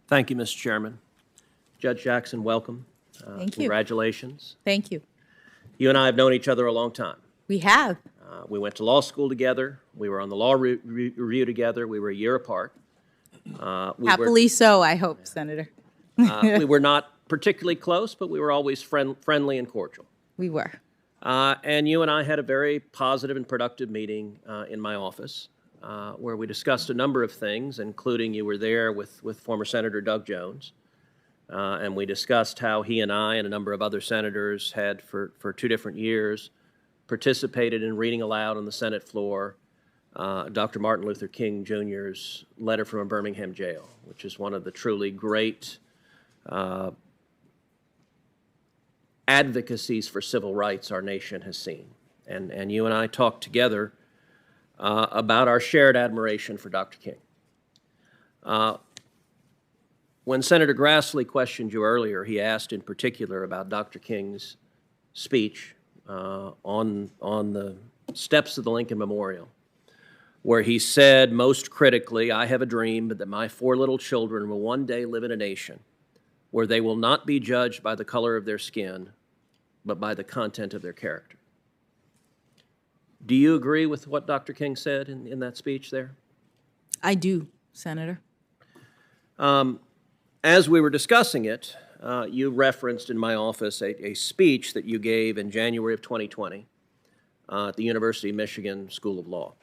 Thank you, Mr. Chairman. Judge Jackson, welcome. Thank you. Congratulations. Thank you. You and I have known each other a long time. We have. We went to law school together. We were on the law review together. We were a year apart. Happily so, I hope, Senator. We were not particularly close, but we were always friendly and cordial. We were. And you and I had a very positive and productive meeting in my office where we discussed a number of things, including you were there with former Senator Doug Jones. And we discussed how he and I and a number of other senators had, for 2 different years, participated in reading aloud on the Senate floor Dr. Martin Luther King Jr.'s letter from a Birmingham jail, which is one of the truly great advocacies for civil rights our nation has seen. And you and I talked together about our shared admiration for Dr. King. When Senator Grassley questioned you earlier, he asked in particular about Dr. King's speech on the steps of the Lincoln Memorial, where he said most critically, "I have a dream that my 4 little children will one day live in a nation where they will not be judged by the color of their skin, but by the content of their character." Do you agree with what Dr. King said in that speech there? I do, Senator. As we were discussing it, you referenced in my office a speech that you gave in January of 2020 at the University of Michigan School of Law.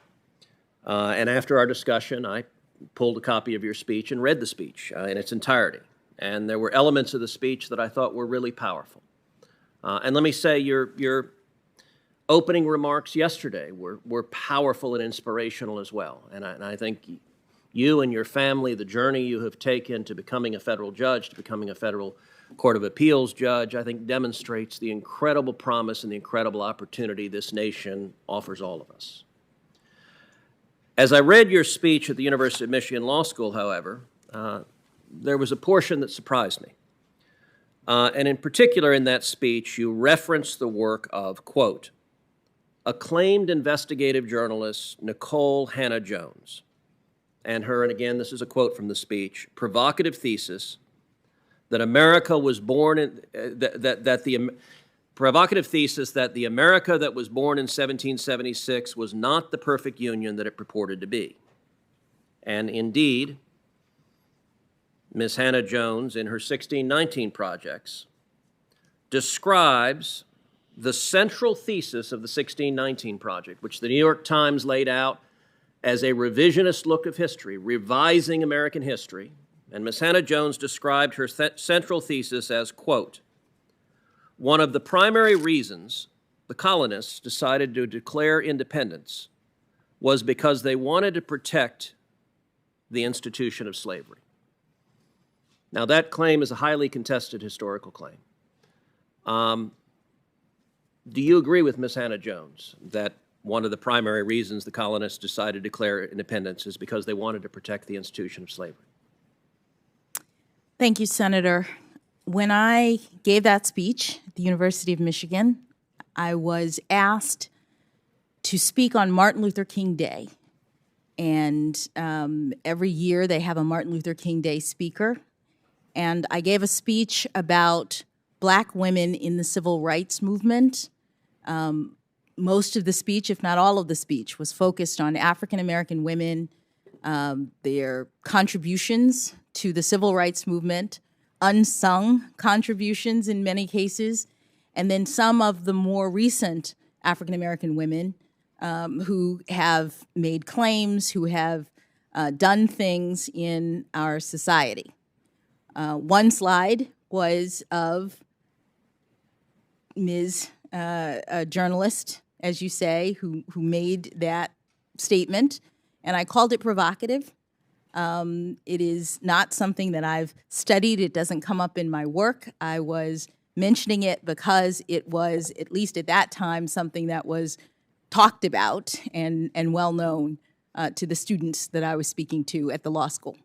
And after our discussion, I pulled a copy of your speech and read the speech in its entirety. And there were elements of the speech that I thought were really powerful. And let me say, your opening remarks yesterday were powerful and inspirational as well. And I think you and your family, the journey you have taken to becoming a federal judge, to becoming a federal Court of Appeals judge, I think demonstrates the incredible promise and the incredible opportunity this nation offers all of us. As I read your speech at the University of Michigan Law School, however, there was a portion that surprised me. And in particular in that speech, you referenced the work of, quote, acclaimed investigative journalist Nicole Hannah-Jones, and her, and again, this is a quote from the speech, provocative thesis that America was born in, provocative thesis that the America that was born in 1776 was not the perfect union that it purported to be. And indeed, Ms. Hannah-Jones, in her 1619 projects, describes the central thesis of the 1619 project, which the New York Times laid out as a revisionist look of history, revising American history. And Ms. Hannah-Jones described her central thesis as, quote, one of the primary reasons the colonists decided to declare independence was because they wanted to protect the institution of slavery. Now, that claim is a highly contested historical claim. Do you agree with Ms. Hannah-Jones that one of the primary reasons the colonists decided to declare independence is because they wanted to protect the institution of slavery? Thank you, Senator. When I gave that speech at the University of Michigan, I was asked to speak on Martin Luther King Day. And every year they have a Martin Luther King Day speaker. And I gave a speech about Black women in the civil rights movement. Most of the speech, if not all of the speech, was focused on African American women, their contributions to the civil rights movement, unsung contributions in many cases, and then some of the more recent African American women who have made claims, who have done things in our society. One slide was of Ms. A journalist, as you say, who made that statement, and I called it provocative. It is not something that I've studied. It doesn't come up in my work. I was mentioning it because it was, at least at that time, something that was talked about and well known to the students that I was speaking to at the law school.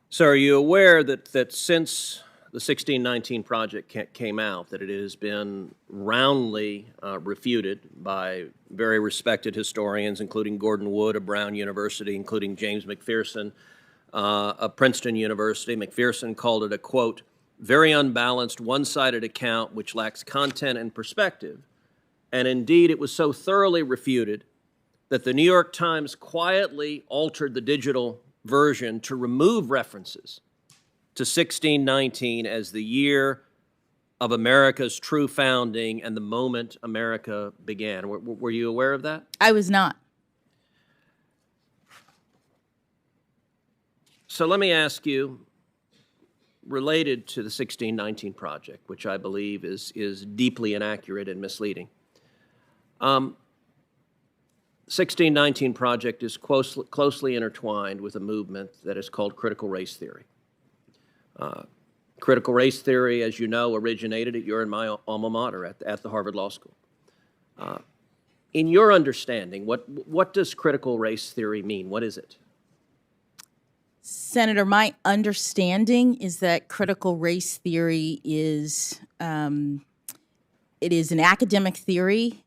So are you aware that since the 1619 project came out, that it has been roundly refuted by very respected historians, including Gordon Wood of Brown University, including James McPherson of Princeton University. McPherson called it a, quote, very unbalanced, one-sided account which lacks content and perspective. And indeed, it was so thoroughly refuted that the New York Times quietly altered the digital version to remove references to 1619 as the year of America's true founding and the moment America began. Were you aware of that? I was not. So let me ask you, related to the 1619 Project, which I believe is deeply inaccurate and misleading. 1619 Project is closely intertwined with a movement that is called critical race theory. Critical race theory, as you know, originated at your and my alma mater at the Harvard Law School. In your understanding, what does critical race theory mean? What is it? Senator, my understanding is that critical race theory is it is an academic theory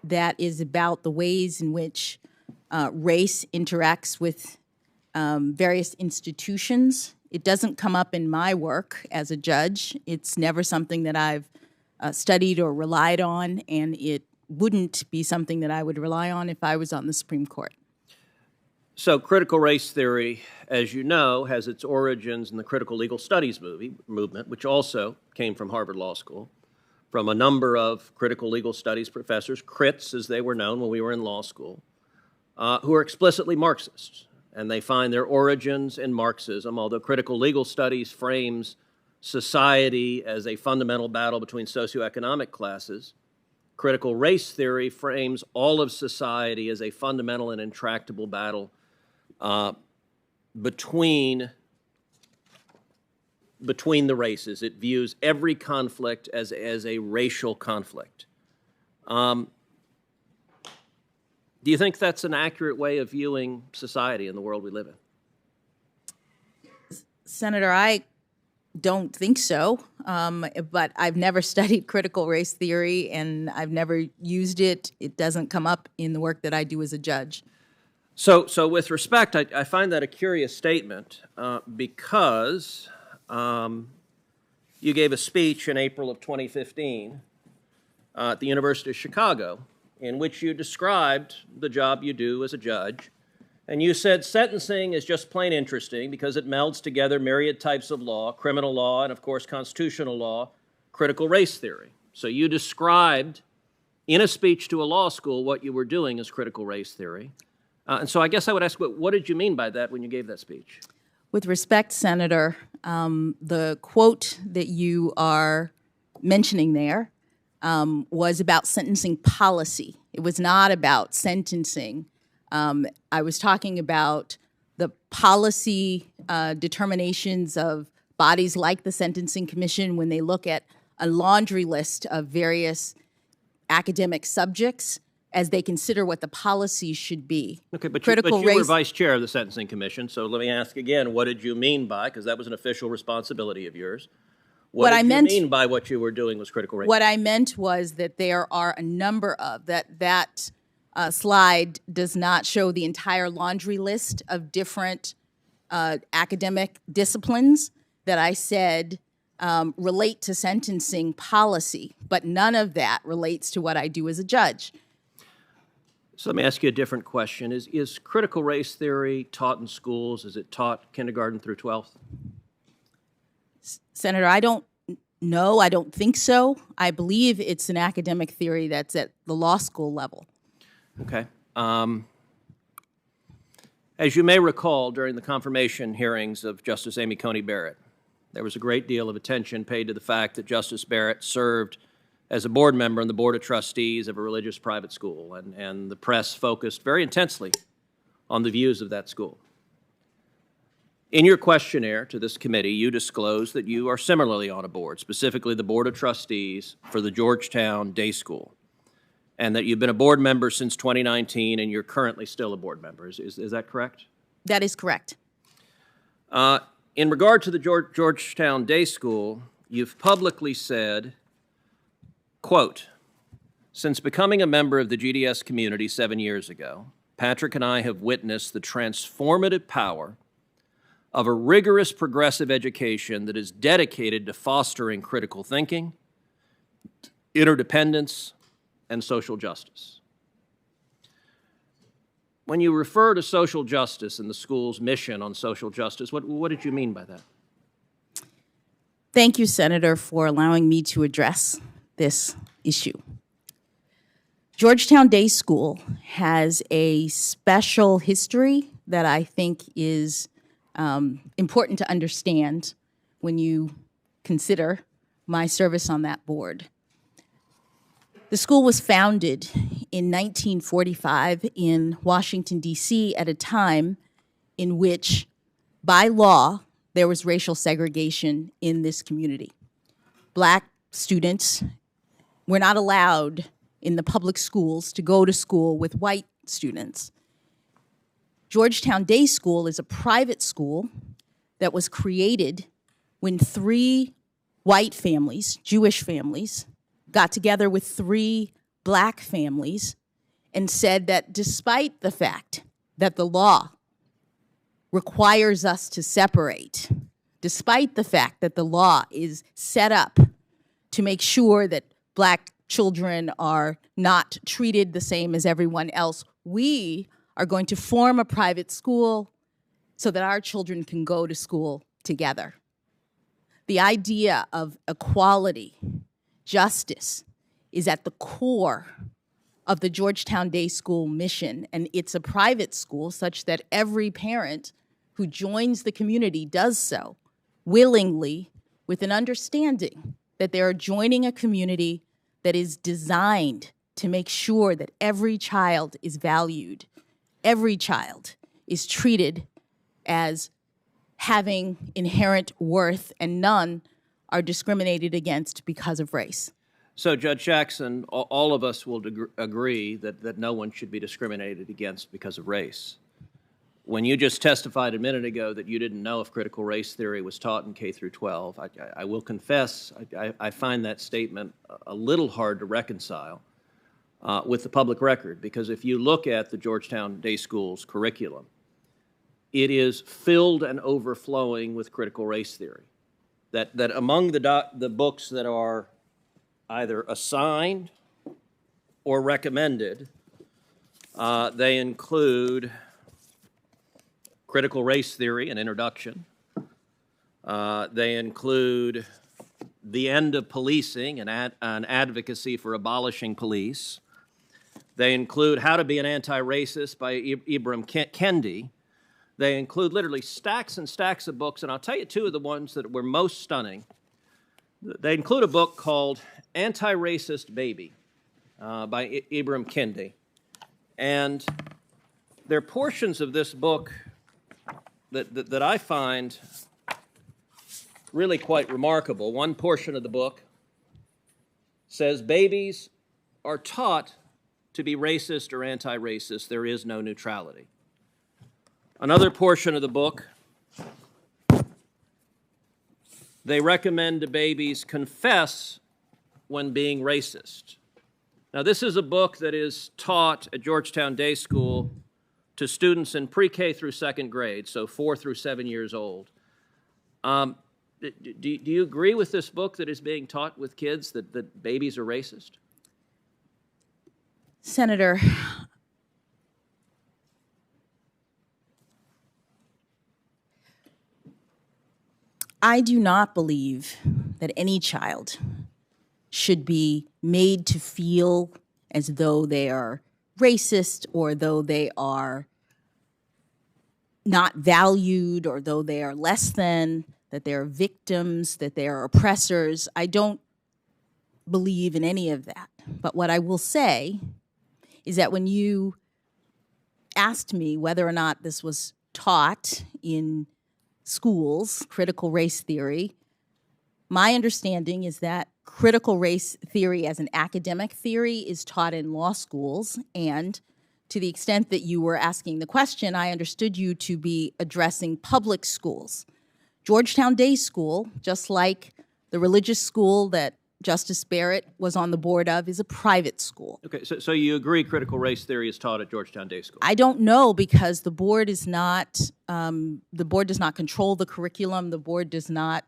that is about the ways in which race interacts with various institutions. It doesn't come up in my work as a judge. It's never something that I've studied or relied on, and it wouldn't be something that I would rely on if I was on the Supreme Court. So critical race theory, as you know, has its origins in the critical legal studies movement, which also came from Harvard Law School, from a number of critical legal studies professors, crits as they were known when we were in law school, who are explicitly Marxists. And they find their origins in Marxism, although critical legal studies frames society as a fundamental battle between socioeconomic classes. Critical race theory frames all of society as a fundamental and intractable battle between the races. It views every conflict as a racial conflict. Do you think that's an accurate way of viewing society in the world we live in? Senator, I don't think so, but I've never studied critical race theory, and I've never used it. It doesn't come up in the work that I do as a judge. So with respect, I find that a curious statement because you gave a speech in April of 2015 at the University of Chicago in which you described the job you do as a judge. And you said sentencing is just plain interesting because it melds together myriad types of law, criminal law, and of course constitutional law, critical race theory. So you described in a speech to a law school what you were doing as critical race theory. And so I guess I would ask, what did you mean by that when you gave that speech? With respect, Senator, the quote that you are mentioning there was about sentencing policy. It was not about sentencing. I was talking about the policy determinations of bodies like the Sentencing Commission when they look at a laundry list of various academic subjects as they consider what the policy should be. Okay, but you were vice chair of the Sentencing Commission, so let me ask again, what did you mean by, because that was an official responsibility of yours, what did you mean by what you were doing was critical race? What I meant was that there are a number of, that slide does not show the entire laundry list of different academic disciplines that I said relate to sentencing policy, but none of that relates to what I do as a judge. So let me ask you a different question. Is critical race theory taught in schools? Is it taught kindergarten through 12th? Senator, I don't know. I don't think so. I believe it's an academic theory that's at the law school level. Okay. As you may recall, during the confirmation hearings of Justice Amy Coney Barrett, there was a great deal of attention paid to the fact that Justice Barrett served as a board member on the Board of Trustees of a religious private school, and the press focused very intensely on the views of that school. In your questionnaire to this committee, you disclosed that you are similarly on a board, specifically the Board of Trustees for the Georgetown Day School, and that you've been a board member since 2019 and you're currently still a board member. Is that correct? That is correct. In regard to the Georgetown Day School, you've publicly said, quote, since becoming a member of the GDS community 7 years ago, Patrick and I have witnessed the transformative power of a rigorous progressive education that is dedicated to fostering critical thinking, interdependence, and social justice. When you refer to social justice and the school's mission on social justice, what did you mean by that? Thank you, Senator, for allowing me to address this issue. Georgetown Day School has a special history that I think is important to understand when you consider my service on that board. The school was founded in 1945 in Washington, D.C. at a time in which, by law, there was racial segregation in this community. Black students were not allowed in the public schools to go to school with white students. Georgetown Day School is a private school that was created when 3 white families, Jewish families, got together with 3 black families and said that despite the fact that the law requires us to separate, despite the fact that the law is set up to make sure that black children are not treated the same as everyone else, we are going to form a private school so that our children can go to school together. The idea of equality, justice, is at the core of the Georgetown Day School mission, and it's a private school such that every parent who joins the community does so willingly with an understanding that they are joining a community that is designed to make sure that every child is valued, every child is treated as having inherent worth, and none are discriminated against because of race. So, Judge Jackson, all of us will agree that no one should be discriminated against because of race. When you just testified a minute ago that you didn't know if critical race theory was taught in K through 12, I will confess I find that statement a little hard to reconcile with the public record, because if you look at the Georgetown Day School's curriculum, it is filled and overflowing with critical race theory. That among the books that are either assigned or recommended, they include Critical Race Theory, an introduction. They include The End of Policing, an advocacy for abolishing police. They include How to Be an Anti-Racist by Ibram Kendi. They include literally stacks and stacks of books, and I'll tell you 2 of the ones that were most stunning. They include a book called Anti-Racist Baby by Ibram Kendi. And there are portions of this book that I find really quite remarkable. One portion of the book says babies are taught to be racist or anti-racist. There is no neutrality. Another portion of the book, they recommend to babies confess when being racist. Now, this is a book that is taught at Georgetown Day School to students in pre-K through 2nd grade, so 4 through 7 years old. Do you agree with this book that is being taught with kids that babies are racist? Senator, I do not believe that any child should be made to feel as though they are racist, or though they are not valued, or though they are less than, that they are victims, that they are oppressors. I don't believe in any of that. But what I will say is that when you asked me whether or not this was taught in schools, critical race theory, my understanding is that critical race theory as an academic theory is taught in law schools, and to the extent that you were asking the question, I understood you to be addressing public schools. Georgetown Day School, just like the religious school that Justice Barrett was on the board of is a private school. Okay, so you agree critical race theory is taught at Georgetown Day School? I don't know, because the board does not control the curriculum. The board does not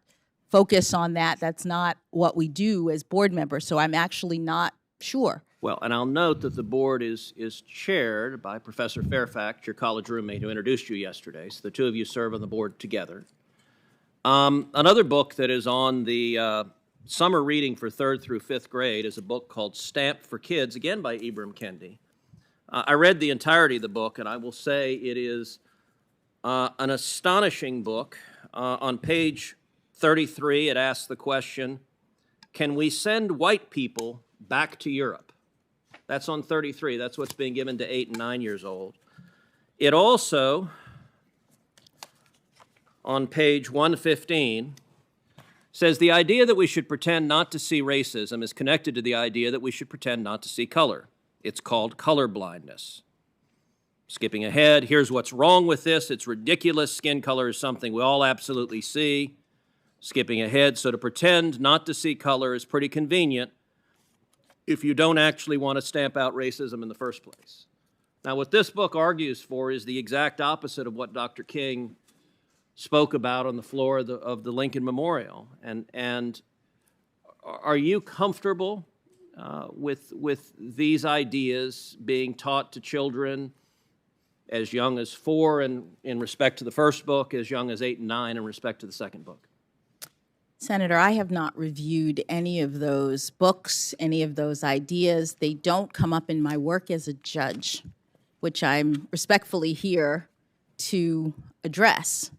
focus on that. That's not what we do as board members, so I'm actually not sure. Well, and I'll note that the board is chaired by Professor Fairfax, your college roommate who introduced you yesterday, so the two of you serve on the board together. Another book that is on the summer reading for 3rd through 5th grade is a book called Stamped for Kids, again by Ibram Kendi. I read the entirety of the book, and I will say it is an astonishing book. On page 33, it asks the question, can we send white people back to Europe? That's on 33. That's what's being given to 8 and 9 years old. It also, on page 115, says the idea that we should pretend not to see racism is connected to the idea that we should pretend not to see color. It's called color blindness. Skipping ahead, here's what's wrong with this. It's ridiculous. Skin color is something we all absolutely see. Skipping ahead, so to pretend not to see color is pretty convenient if you don't actually want to stamp out racism in the first place. Now, what this book argues for is the exact opposite of what Dr. King spoke about on the floor of the Lincoln Memorial. And are you comfortable with these ideas being taught to children as young as 4 in respect to the first book, as young as 8 and 9 in respect to the second book? Senator, I have not reviewed any of those books, any of those ideas. They don't come up in my work as a judge, which I'm respectfully here to address.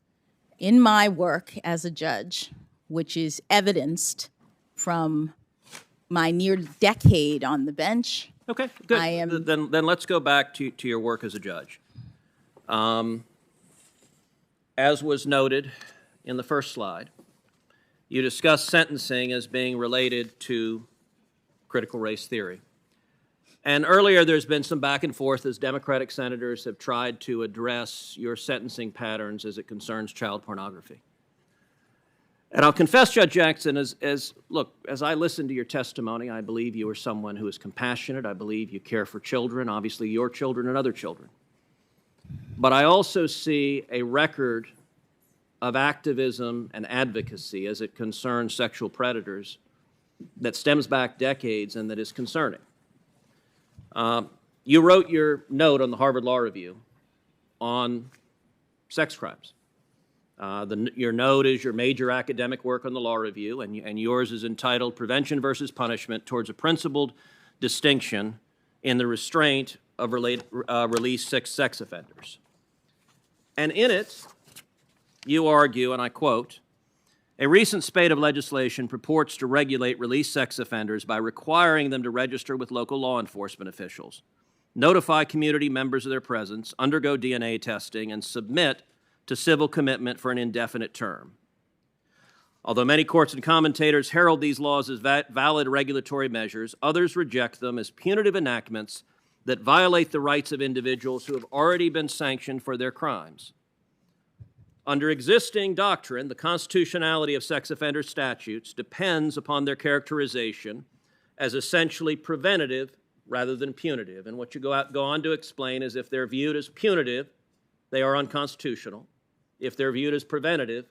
In my work as a judge, which is evidenced from my near decade on the bench. Okay, good. Then let's go back to your work as a judge. As was noted in the first slide, you discussed sentencing as being related to critical race theory. And earlier there's been some back and forth as Democratic senators have tried to address your sentencing patterns as it concerns child pornography. And I'll confess, Judge Jackson, as I listened to your testimony, I believe you are someone who is compassionate. I believe you care for children, obviously your children and other children. But I also see a record of activism and advocacy as it concerns sexual predators that stems back decades and that is concerning. You wrote your note on the Harvard Law Review on sex crimes. Your note is your major academic work on the Law Review, and yours is entitled Prevention versus Punishment Towards a Principled Distinction in the Restraint of Released Sex Offenders. And in it, you argue, and I quote, a recent spate of legislation purports to regulate released sex offenders by requiring them to register with local law enforcement officials, notify community members of their presence, undergo DNA testing, and submit to civil commitment for an indefinite term. Although many courts and commentators herald these laws as valid regulatory measures, others reject them as punitive enactments that violate the rights of individuals who have already been sanctioned for their crimes. Under existing doctrine, the constitutionality of sex offender statutes depends upon their characterization as essentially preventative rather than punitive. And what you go on to explain is if they're viewed as punitive, they are unconstitutional. If they're viewed as preventative,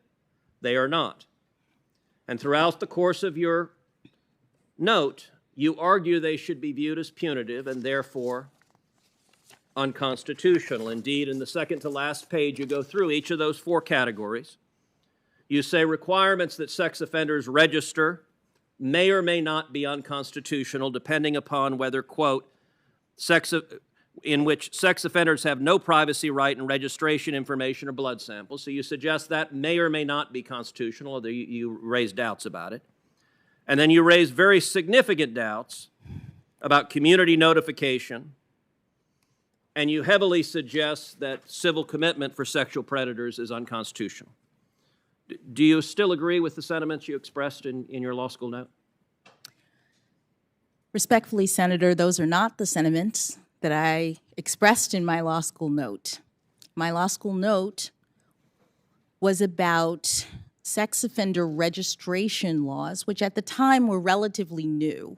they are not. And throughout the course of your note, you argue they should be viewed as punitive and therefore unconstitutional. Indeed, in the second to last page, you go through each of those 4 categories. You say requirements that sex offenders register may or may not be unconstitutional, depending upon whether, quote, in which sex offenders have no privacy right in registration information or blood samples. So you suggest that may or may not be constitutional, although you raise doubts about it. And then you raise very significant doubts about community notification, and you heavily suggest that civil commitment for sexual predators is unconstitutional. Do you still agree with the sentiments you expressed in your law school note? Respectfully, Senator, those are not the sentiments that I expressed in my law school note. My law school note was about sex offender registration laws, which at the time were relatively new.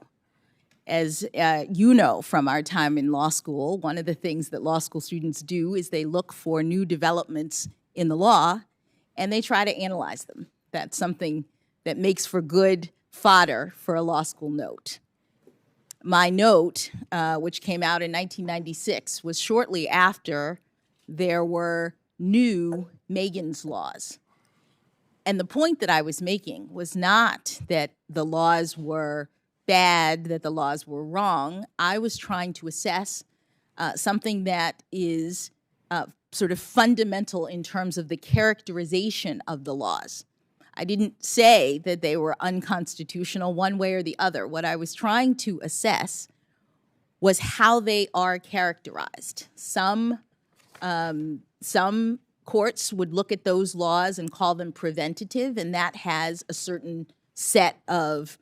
As you know from our time in law school, one of the things that law school students do is they look for new developments in the law and they try to analyze them. That's something that makes for good fodder for a law school note. My note, which came out in 1996, was shortly after there were new Megan's laws. And the point that I was making was not that the laws were bad, that the laws were wrong. I was trying to assess something that is sort of fundamental in terms of the characterization of the laws. I didn't say that they were unconstitutional one way or the other. What I was trying to assess was how they are characterized. Some courts would look at those laws and call them preventative, and that has a certain set of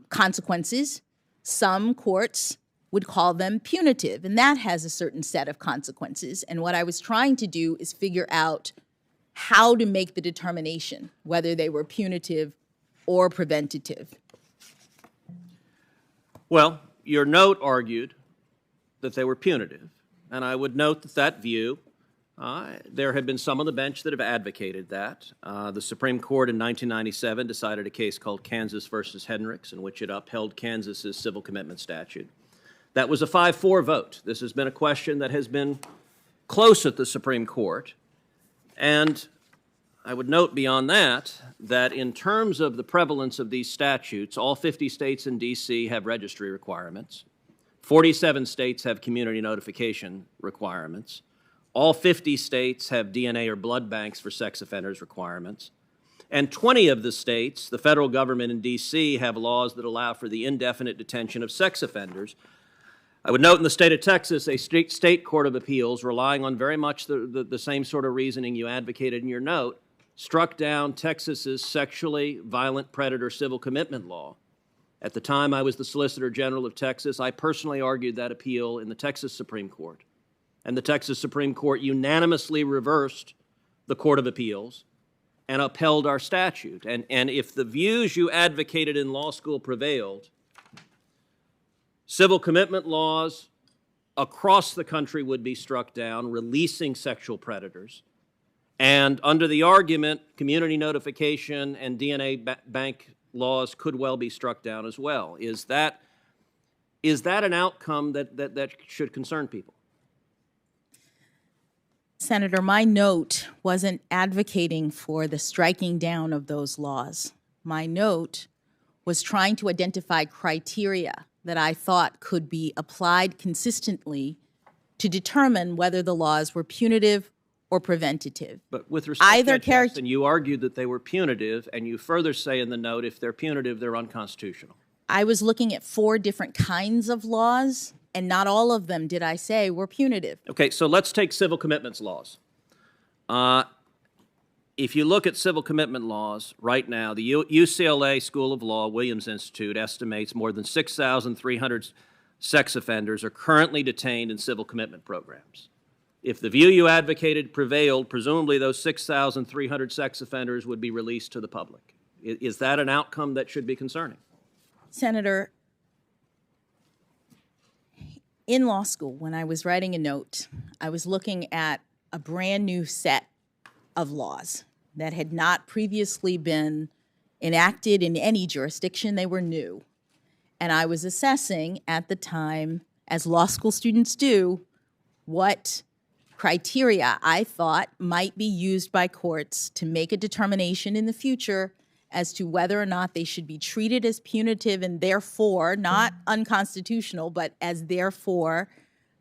consequences. Some courts would call them punitive, and that has a certain set of consequences. And what I was trying to do is figure out how to make the determination whether they were punitive or preventative. Well, your note argued that they were punitive, and I would note that that view, there have been some on the bench that have advocated that. The Supreme Court in 1997 decided a case called Kansas versus Hendricks, in which it upheld Kansas's civil commitment statute. That was a 5-4 vote. This has been a question that has been close at the Supreme Court. And I would note beyond that, that in terms of the prevalence of these statutes, all 50 states and D.C. have registry requirements. 47 states have community notification requirements. All 50 states have DNA or blood banks for sex offenders requirements. And 20 of the states, the federal government in D.C., have laws that allow for the indefinite detention of sex offenders. I would note in the state of Texas, a state court of appeals, relying on very much the same sort of reasoning you advocated in your note, struck down Texas's sexually violent predator civil commitment law. At the time I was the Solicitor General of Texas, I personally argued that appeal in the Texas Supreme Court. And the Texas Supreme Court unanimously reversed the Court of Appeals and upheld our statute. And if the views you advocated in law school prevailed, civil commitment laws across the country would be struck down, releasing sexual predators. And under the argument, community notification and DNA bank laws could well be struck down as well. Is that an outcome that should concern people? Senator, my note wasn't advocating for the striking down of those laws. My note was trying to identify criteria that I thought could be applied consistently to determine whether the laws were punitive or preventative. But with respect to Jackson, you argued that they were punitive, and you further say in the note, if they're punitive, they're unconstitutional. I was looking at 4 different kinds of laws, and not all of them, did I say, were punitive. Okay, so let's take civil commitments laws. If you look at civil commitment laws right now, the UCLA School of Law, Williams Institute, estimates more than 6,300 sex offenders are currently detained in civil commitment programs. If the view you advocated prevailed, presumably those 6,300 sex offenders would be released to the public. Is that an outcome that should be concerning? Senator, in law school, when I was writing a note, I was looking at a brand new set of laws that had not previously been enacted in any jurisdiction. They were new. And I was assessing at the time, as law school students do, what criteria I thought might be used by courts to make a determination in the future as to whether or not they should be treated as punitive and therefore not unconstitutional, but as therefore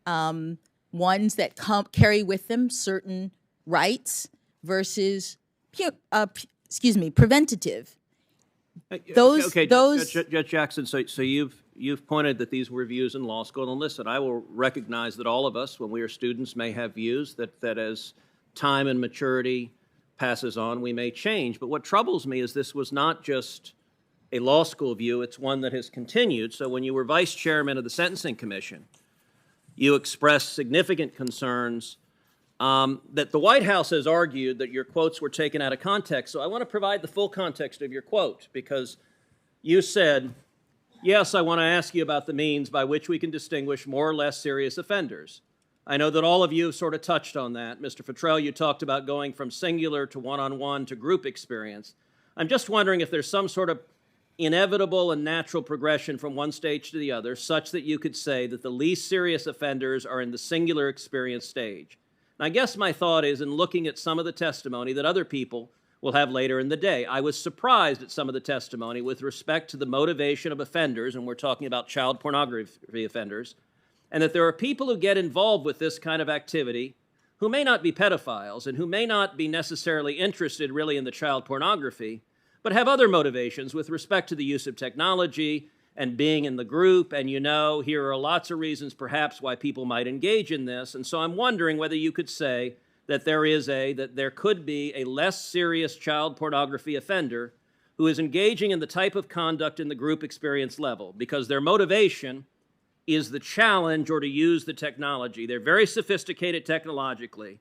ones that carry with them certain rights versus preventative. Judge Jackson, so you've pointed that these were views in law school, and listen, I will recognize that all of us, when we are students, may have views that as time and maturity passes on, we may change. But what troubles me is this was not just a law school view, it's one that has continued. So when you were vice chairman of the Sentencing Commission, you expressed significant concerns that the White House has argued that your quotes were taken out of context. So I want to provide the full context of your quote, because you said, yes, I want to ask you about the means by which we can distinguish more or less serious offenders. I know that all of you sort of touched on that. Mr. Futrell, you talked about going from singular to one-on-one to group experience. I'm just wondering if there's some sort of inevitable and natural progression from one stage to the other, such that you could say that the least serious offenders are in the singular experience stage. And I guess my thought is, in looking at some of the testimony that other people will have later in the day, I was surprised at some of the testimony with respect to the motivation of offenders, and we're talking about child pornography offenders, and that there are people who get involved with this kind of activity who may not be pedophiles and who may not be necessarily interested really in the child pornography, but have other motivations with respect to the use of technology and being in the group. And here are lots of reasons perhaps why people might engage in this. And so I'm wondering whether you could say that there could be a less serious child pornography offender who is engaging in the type of conduct in the group experience level because their motivation is the challenge or to use the technology. They're very sophisticated technologically,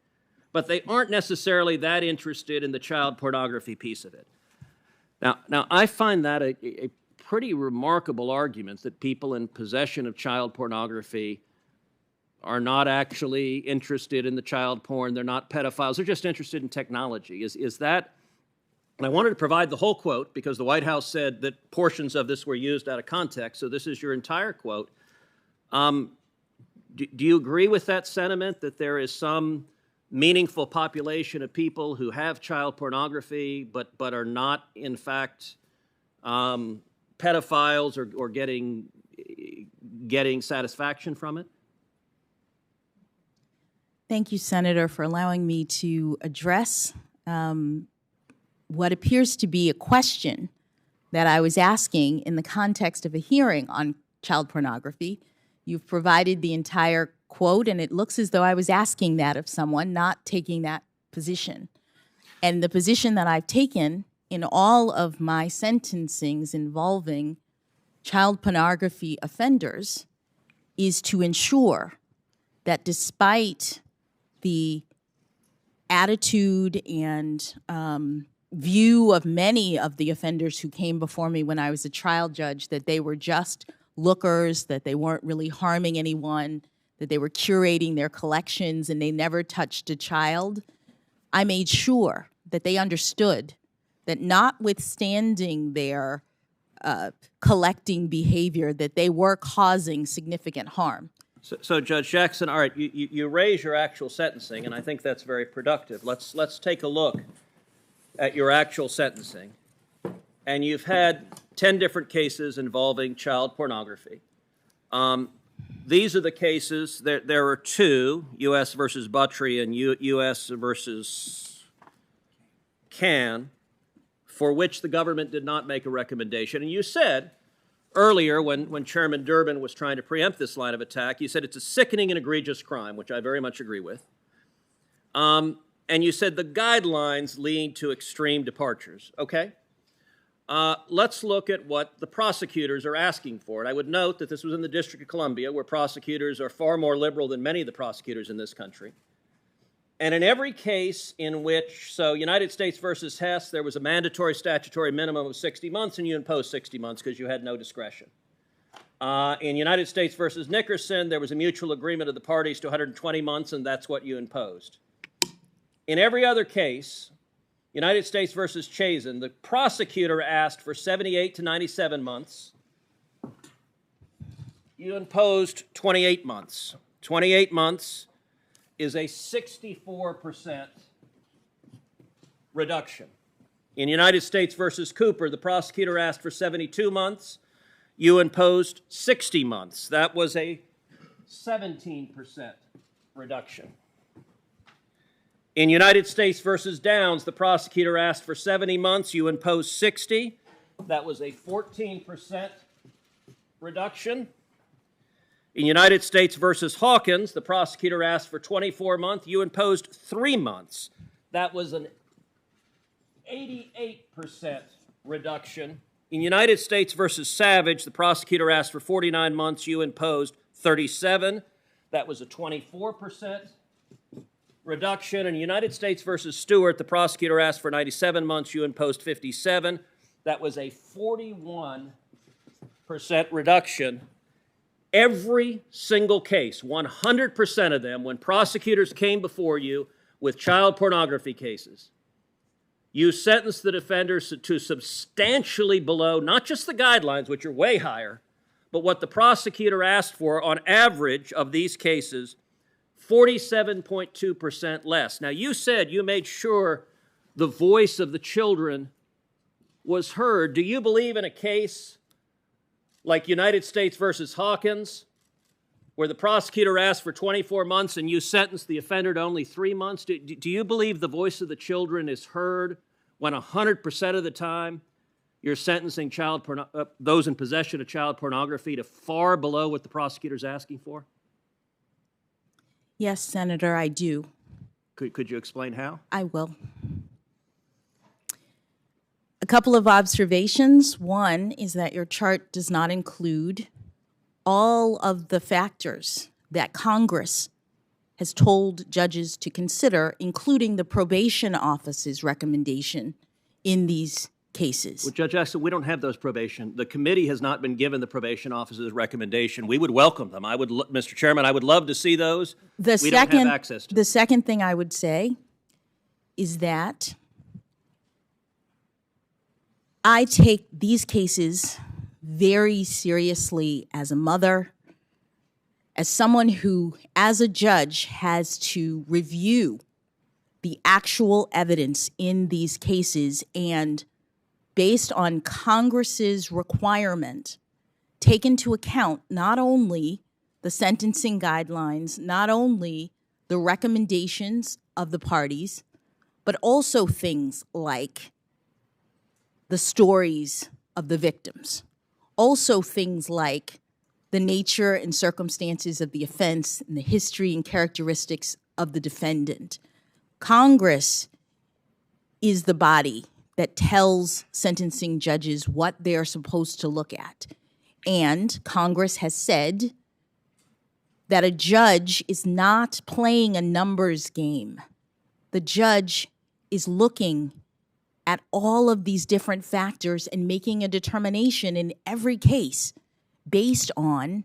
but they aren't necessarily that interested in the child pornography piece of it. Now I find that a pretty remarkable argument, that people in possession of child pornography are not actually interested in the child porn, they're not pedophiles, they're just interested in technology. Is that, and I wanted to provide the whole quote because the White House said that portions of this were used out of context, so this is your entire quote. Do you agree with that sentiment, that there is some meaningful population of people who have child pornography but are not, in fact, pedophiles or getting satisfaction from it? Thank you, Senator, for allowing me to address what appears to be a question that I was asking in the context of a hearing on child pornography. You've provided the entire quote, and it looks as though I was asking that of someone, not taking that position. And the position that I've taken in all of my sentencings involving child pornography offenders is to ensure that despite the attitude and view of many of the offenders who came before me when I was a trial judge, that they were just lookers, that they weren't really harming anyone, that they were curating their collections and they never touched a child, I made sure that they understood that notwithstanding their collecting behavior, that they were causing significant harm. So Judge Jackson, all right, you raise your actual sentencing, and I think that's very productive. Let's take a look at your actual sentencing. And you've had 10 different cases involving child pornography. These are the cases. There are two, U.S. versus Buttry and U.S. versus Can, for which the government did not make a recommendation. And you said earlier, when Chairman Durbin was trying to preempt this line of attack, you said it's a sickening and egregious crime, which I very much agree with. And you said the guidelines lead to extreme departures. Okay. Let's look at what the prosecutors are asking for. And I would note that this was in the District of Columbia, where prosecutors are far more liberal than many of the prosecutors in this country. And in every case in which, so United States versus Hess, there was a mandatory statutory minimum of 60 months, and you imposed 60 months because you had no discretion. In United States versus Nickerson, there was a mutual agreement of the parties to 120 months, and that's what you imposed. In every other case, United States versus Chazen, the prosecutor asked for 78 to 97 months. You imposed 28 months. 28 months is a 64% reduction. In United States versus Cooper, the prosecutor asked for 72 months. You imposed 60 months. That was a 17% reduction. In United States versus Downs, the prosecutor asked for 70 months. You imposed 60. That was a 14% reduction. In United States versus Hawkins, the prosecutor asked for 24 months. You imposed 3 months. That was an 88% reduction. In United States versus Savage, the prosecutor asked for 49 months. You imposed 37. That was a 24% reduction. In United States versus Stewart, the prosecutor asked for 97 months. You imposed 57. That was a 41% reduction. Every single case, 100% of them, when prosecutors came before you with child pornography cases, you sentenced the defenders to substantially below, not just the guidelines, which are way higher, but what the prosecutor asked for on average of these cases, 47.2% less. Now, you said you made sure the voice of the children was heard. Do you believe in a case like United States versus Hawkins, where the prosecutor asked for 24 months and you sentenced the offender to only 3 months? Do you believe the voice of the children is heard when 100% of the time you're sentencing those in possession of child pornography to far below what the prosecutor's asking for? Yes, Senator, I do. Could you explain how? I will. A couple of observations. One is that your chart does not include all of the factors that Congress has told judges to consider, including the probation office's recommendation in these cases. Well, Judge Jackson, we don't have those probation. The committee has not been given the probation office's recommendation. We would welcome them. Mr. Chairman, I would love to see those. We don't have access to them. The second thing I would say is that I take these cases very seriously as a mother, as someone who, as a judge, has to review the actual evidence in these cases and, based on Congress's requirement, take into account not only the sentencing guidelines, not only the recommendations of the parties, but also things like the stories of the victims, also things like the nature and circumstances of the offense and the history and characteristics of the defendant. Congress is the body that tells sentencing judges what they're supposed to look at. And Congress has said that a judge is not playing a numbers game. The judge is looking at all of these different factors and making a determination in every case based on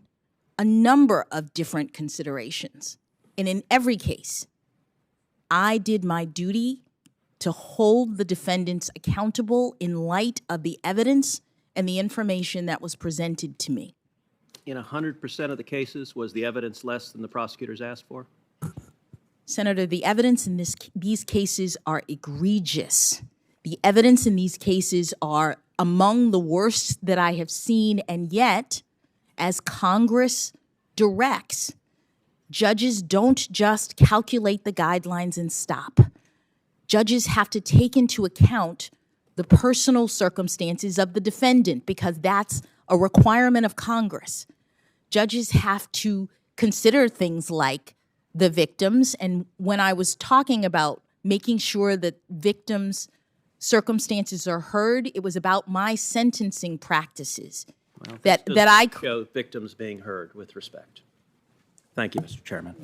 a number of different considerations. And in every case, I did my duty to hold the defendants accountable in light of the evidence and the information that was presented to me. In 100% of the cases, was the evidence less than the prosecutors asked for? Senator, the evidence in these cases are egregious. The evidence in these cases are among the worst that I have seen, and yet, as Congress directs, judges don't just calculate the guidelines and stop. Judges have to take into account the personal circumstances of the defendant because that's a requirement of Congress. Judges have to consider things like the victims, and when I was talking about making sure that victims' circumstances are heard, it was about my sentencing practices that I show victims being heard with respect. Thank you, Mr. Chairman.